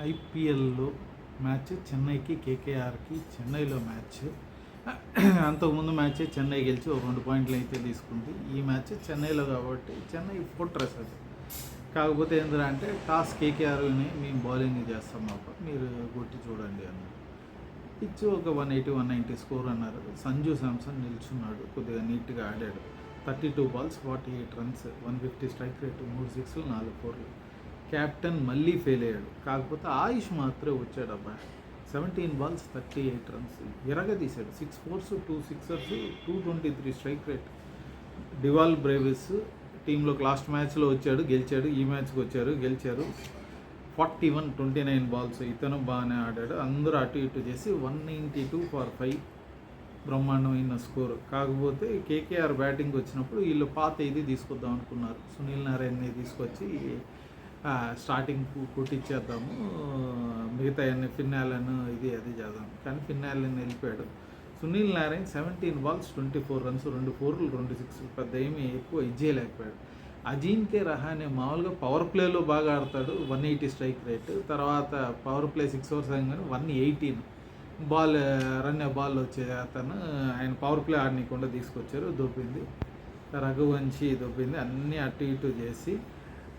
ఐపీఎల్లో మ్యాచ్ చెన్నైకి కేకేఆర్కి చెన్నైలో మ్యాచ్. అంతకుముందు మ్యాచ్ చెన్నై గెలిచి ఒక 2 పాయింట్లు అయితే తీసుకుంది. ఈ మ్యాచ్ చెన్నైలో కాబట్టి చెన్నై ఫోర్ట్రెస్ అది. కాకపోతే ఏంటంటే అంటే టాస్ కేకేఆర్ని మేము బౌలింగ్ చేస్తాం మాకు మీరు కొట్టి చూడండి అన్నారు. పిచ్ ఒక 180, 190 స్కోర్ అన్నారు. సంజు శాంసన్ నిల్చున్నాడు, కొద్దిగా నీట్గా ఆడాడు. 32 balls 48 runs, 150 స్ట్రైక్ రేట్, 3 6లు 4 4లు. క్యాప్టెన్ మళ్ళీ ఫెయిల్ అయ్యాడు. కాకపోతే ఆయుష్ మాత్రమే వచ్చాడు అబ్బా. 17 balls 38 runs ఎరగదీశాడు. 6 4s 2 6ers 223 strike rate. Dewald Brevis టీంలోకి లాస్ట్ మ్యాచ్లో వచ్చాడు, గెలిచాడు. ఈ మ్యాచ్కి వచ్చారు, గెలిచారు. 41 29 balls ఇతను బాగానే ఆడాడు. అందరూ అటు ఇటు చేసి 192 for 5 బ్రహ్మాండమైన స్కోర్. కాకపోతే కేకేఆర్ బ్యాటింగ్ వచ్చినప్పుడు వీళ్ళు పాత ఇది తీసుకొద్దాం అనుకున్నారు. సునీల్ నారాయణని తీసుకొచ్చి స్టార్టింగ్ కొట్టించేద్దాము, మిగతా అన్ని ఫిన్నాలను ఇది అది చేద్దాం. కానీ ఫిన్నాలని వెళ్ళిపోయాడు. సునీల్ నారాయణ్ 17 balls 24 runs, 2 4లు 2 6లు, పెద్ద ఏమీ ఎక్కువ ఇచ్చేయలేకపోయాడు. అజీంకే రహానే మామూలుగా పవర్ ప్లేలో బాగా ఆడతాడు, 180 స్ట్రైక్ రేట్. తర్వాత power play 6 overs అయ్యంగానే 118 ball ball వచ్చే అతను ఆయన పవర్ ప్లే ఆడనీయకుండా తీసుకొచ్చారు, దొబ్బింది. రఘువంశీ దొబ్బింది. అన్నీ అటు ఇటు చేసి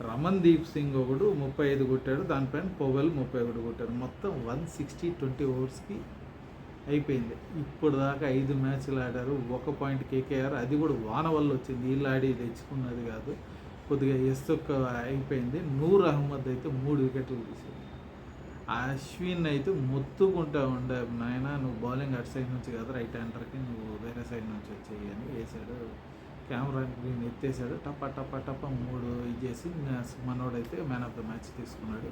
రమన్దీప్ సింగ్ ఒకడు 35 కొట్టాడు, దానిపైన పొగల్ 31 కొట్టాడు. మొత్తం 160 20 ఓవర్స్కి అయిపోయింది. ఇప్పుడు దాకా 5 మ్యాచ్లు ఆడారు, 1 పాయింట్ కేకేఆర్, అది కూడా వాన వల్ల వచ్చింది, వీళ్ళు ఆడి తెచ్చుకున్నది కాదు. కొద్దిగా ఎస్తొక్క అయిపోయింది. నూర్ అహ్మద్ అయితే 3 వికెట్లు తీసాడు. అశ్విన్ అయితే మొత్తుకుంటా ఉండే, నాయన నువ్వు బౌలింగ్ అటు సైడ్ నుంచి కదా, రైట్ హ్యాండర్కి నువ్వు వేరే సైడ్ నుంచి వచ్చేయి అని వేసాడు. కెమెరా గ్రీన్ ఎత్తేసాడు, టప్ప టప్ప టప్ప 3 ఇచ్చేసి మనోడైతే మ్యాన్ ఆఫ్ ద మ్యాచ్ తీసుకున్నాడు.